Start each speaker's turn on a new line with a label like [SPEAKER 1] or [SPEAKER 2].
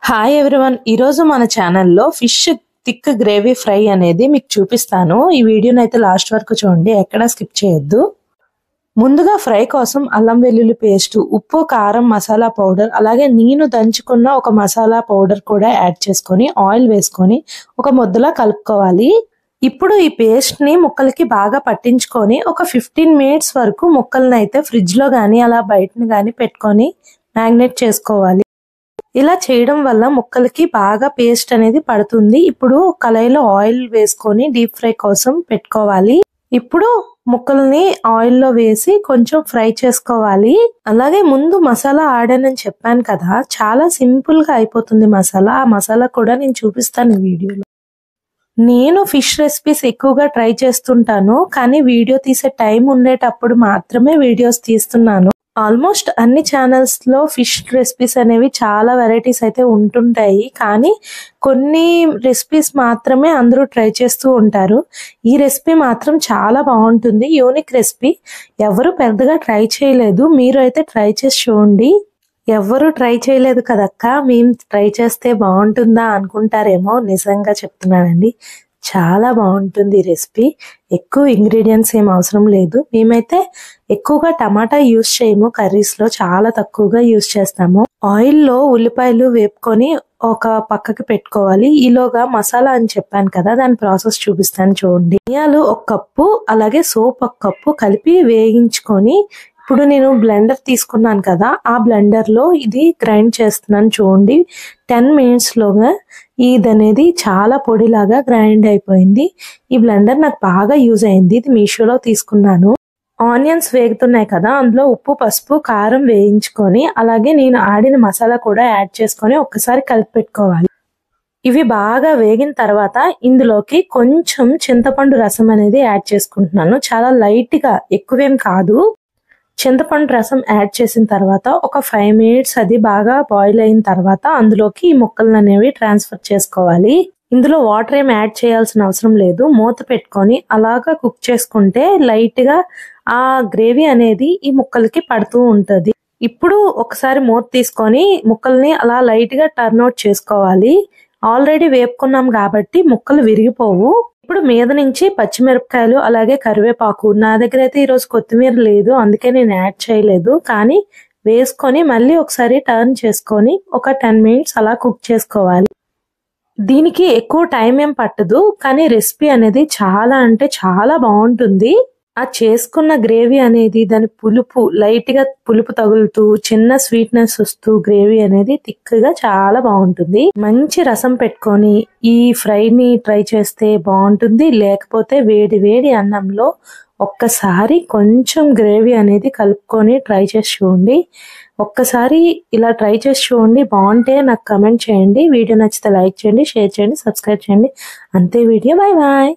[SPEAKER 1] Hi everyone, ఈరోజు మన ఛానల్లో ఫిష్ థిక్ గ్రేవీ ఫ్రై అనేది మీకు చూపిస్తాను. ఈ వీడియోని అయితే లాస్ట్ వరకు చూడండి, ఎక్కడా స్కిప్ చేయొద్దు. ముందుగా ఫ్రై కోసం అల్లం వెల్లుల్లి పేస్ట్, ఉప్పు, కారం, మసాలా పౌడర్, అలాగే నేను దంచుకున్న ఒక మసాలా పౌడర్ కూడా యాడ్ చేసుకొని ఆయిల్ వేసుకొని ఒక ముద్దలా కలుపుకోవాలి. ఇప్పుడు ఈ పేస్ట్ ని ముక్కలకి బాగా పట్టించుకొని ఒక 15 మినిట్స్ వరకు ముక్కల్ని అయితే ఫ్రిడ్జ్ లో గానీ అలా బయటని గానీ పెట్టుకొని మ్యాగ్నేట్ చేసుకోవాలి. ఇలా చేయడం వల్ల ముక్కలకి బాగా పేస్ట్ అనేది పడుతుంది. ఇప్పుడు కళాయిలో ఆయిల్ వేసుకొని డీప్ ఫ్రై కోసం పెట్టుకోవాలి. ఇప్పుడు ముక్కల్ని ఆయిల్ లో వేసి కొంచెం ఫ్రై చేసుకోవాలి. అలాగే ముందు మసాలా ఆడానని చెప్పాను కదా, చాలా సింపుల్ గా అయిపోతుంది మసాలా. ఆ మసాలా కూడా నేను చూపిస్తాను ఈ వీడియోలో. నేను ఫిష్ రెసిపీస్ ఎక్కువగా ట్రై చేస్తుంటాను, కానీ వీడియో తీసే టైం ఉండేటప్పుడు మాత్రమే వీడియోస్ తీస్తున్నాను. ఆల్మోస్ట్ అన్ని ఛానల్స్ లో ఫిష్ రెసిపీస్ అనేవి చాలా వెరైటీస్ అయితే ఉంటుంటాయి, కానీ కొన్ని రెసిపీస్ మాత్రమే అందరూ ట్రై చేస్తూ ఉంటారు. ఈ రెసిపీ మాత్రం చాలా బాగుంటుంది, యూనిక్ రెసిపీ. ఎవరు పెద్దగా ట్రై చేయలేదు, మీరు అయితే ట్రై చేసి చూడండి. ఎవరు ట్రై చేయలేదు కదక్క, మేము ట్రై చేస్తే బాగుంటుందా అనుకుంటారేమో, నిజంగా చెప్తున్నానండి, చాలా బాగుంటుంది రెసిపీ. ఎక్కువ ఇంగ్రీడియంట్స్ ఏం అవసరం లేదు. మేమైతే ఎక్కువగా టమాటా యూస్ చేయము, కర్రీస్ లో చాలా తక్కువగా యూస్ చేస్తాము. ఆయిల్ లో ఉల్లిపాయలు వేపుకొని ఒక పక్కకి పెట్టుకోవాలి. ఈలోగా మసాలా అని చెప్పాను కదా, దాని ప్రాసెస్ చూపిస్తాను చూడండి. ధనియాలు 1 కప్పు, అలాగే సోప్ 1 కప్పు కలిపి వేయించుకొని, ఇప్పుడు నేను బ్లెండర్ తీసుకున్నాను కదా, ఆ బ్లెండర్ లో ఇది గ్రైండ్ చేస్తున్నాను చూడండి. 10 మినిట్స్ లోగా ఇది అనేది చాలా పొడిలాగా గ్రైండ్ అయిపోయింది. ఈ బ్లెండర్ నాకు బాగా యూజ్ అయింది, ఇది మీషోలో తీసుకున్నాను. ఆనియన్స్ వేగుతున్నాయి కదా, అందులో ఉప్పు, పసుపు, కారం వేయించుకొని, అలాగే నేను ఆడిన మసాలా కూడా యాడ్ చేసుకొని ఒక్కసారి కలిపి పెట్టుకోవాలి. ఇవి బాగా వేగిన తర్వాత ఇందులోకి కొంచెం చింతపండు రసం అనేది యాడ్ చేసుకుంటున్నాను. చాలా లైట్ గా, ఎక్కువేం కాదు. చింతపండు రసం యాడ్ చేసిన తర్వాత ఒక 5 మినిట్స్ అది బాగా బాయిల్ అయిన తర్వాత అందులోకి ఈ ముక్కలను అనేవి ట్రాన్స్ఫర్ చేసుకోవాలి. ఇందులో వాటర్ ఏం యాడ్ చేయాల్సిన అవసరం లేదు. మూత పెట్టుకొని అలాగా కుక్ చేసుకుంటే లైట్ గా ఆ గ్రేవీ అనేది ఈ ముక్కలకి పడుతూ ఉంటది. ఇప్పుడు ఒకసారి మూత తీసుకొని ముక్కల్ని అలా లైట్ గా టర్న్ అవుట్ చేసుకోవాలి. ఆల్రెడీ వేపుకున్నాం కాబట్టి ముక్కలు విరిగిపోవు. ఇప్పుడు మీద నుంచి పచ్చిమిరపకాయలు, అలాగే కరివేపాకు, నా దగ్గర అయితే ఈరోజు కొత్తిమీర లేదు, అందుకే నేను యాడ్ చేయలేదు, కానీ వేసుకొని మళ్ళీ ఒకసారి టర్న్ చేసుకొని ఒక 10 మినిట్స్ అలా కుక్ చేసుకోవాలి. దీనికి ఎక్కువ టైం ఏం పట్టదు, కానీ రెసిపీ అనేది చాలా అంటే చాలా బాగుంటుంది. ఆ చేసుకున్న గ్రేవీ అనేది దాని పులుపు, లైట్ గా పులుపు తగులుతూ చిన్న స్వీట్నెస్ వస్తూ గ్రేవీ అనేది థిక్ గా చాలా బాగుంటుంది. మంచి రసం పెట్టుకొని ఈ ఫ్రైని ట్రై చేస్తే బాగుంటుంది. లేకపోతే వేడి వేడి అన్నంలో ఒక్కసారి కొంచెం గ్రేవీ అనేది కలుపుకొని ట్రై చేసి చూడండి. ఒక్కసారి ఇలా ట్రై చేసి చూడండి, బాగుంటే నాకు కమెంట్ చేయండి. వీడియో నచ్చితే లైక్ చేయండి, షేర్ చేయండి, సబ్స్క్రైబ్ చేయండి. అంతే వీడియో. Bye bye.